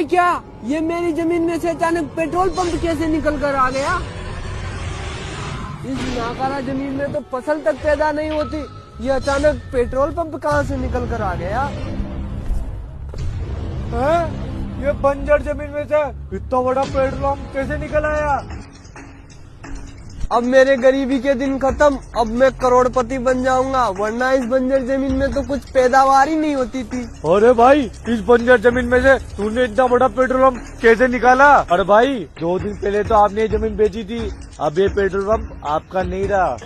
ये क्या? ये मेरी जमीन में से अचानक पेट्रोल पंप कैसे निकल कर आ गया? इस नाकारा जमीन में तो फसल तक पैदा नहीं होती, ये अचानक पेट्रोल पंप कहाँ से निकल कर आ गया? ये बंजर जमीन में से इतना बड़ा पेट्रोल पंप कैसे निकल आया? अब मेरे गरीबी के दिन खत्म, अब मैं करोड़पति बन जाऊंगा, वरना इस बंजर जमीन में तो कुछ पैदावार ही नहीं होती थी। अरे भाई, इस बंजर जमीन में से तूने इतना बड़ा पेट्रोल पंप कैसे निकाला? अरे भाई, 2 दिन पहले तो आपने ये जमीन बेची थी, अब ये पेट्रोल पंप आपका नहीं रहा।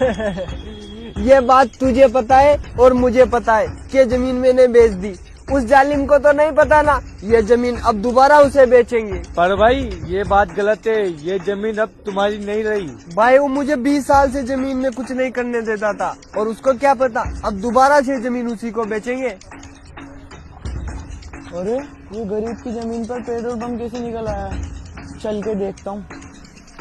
ये बात तुझे पता है और मुझे पता है कि जमीन मैंने बेच दी। उस जालिम को तो नहीं पता ना, ये जमीन अब दोबारा उसे बेचेंगे। पर भाई, ये बात गलत है, ये जमीन अब तुम्हारी नहीं रही। भाई वो मुझे 20 साल से जमीन में कुछ नहीं करने देता था, और उसको क्या पता अब दोबारा से जमीन उसी को बेचेंगे। अरे ये गरीब की जमीन पर पेट्रोल पंप कैसे निकल आया? चल के देखता हूँ।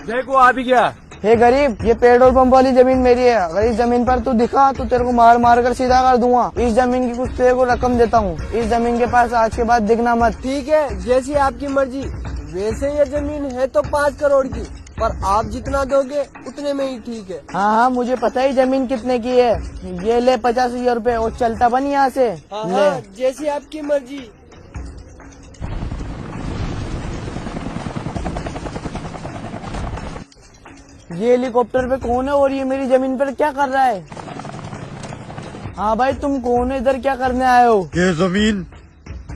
देखो आ भी गया। हे गरीब, ये पेट्रोल पंप वाली जमीन मेरी है। अगर इस जमीन पर तू दिखा तो तेरे को मार मार कर सीधा कर दूंगा। इस जमीन की कुछ तेरे को रकम देता हूँ। इस जमीन के पास आज के बाद दिखना मत। ठीक है, जैसी आपकी मर्जी। वैसे ये जमीन है तो 5 करोड़ की, पर आप जितना दोगे उतने में ही ठीक है। हाँ, मुझे पता है जमीन कितने की है। ये ले 50,000 रूपए और चलता बन यहाँ से। ले। जैसी आपकी मर्जी। ये हेलीकॉप्टर पे कौन है और ये मेरी जमीन पर क्या कर रहा है? हाँ भाई, तुम कौन है? इधर क्या करने आए हो? ये जमीन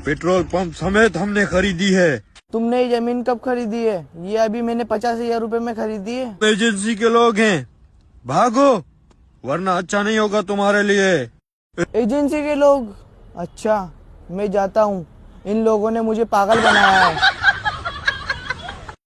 पेट्रोल पंप समेत हमने खरीदी है। तुमने ये जमीन कब खरीदी है? ये अभी मैंने 50,000 रूपए में खरीदी है। एजेंसी के लोग हैं, भागो वरना अच्छा नहीं होगा तुम्हारे लिए। एजेंसी के लोग? अच्छा, मैं जाता हूँ। इन लोगों ने मुझे पागल बनाया है।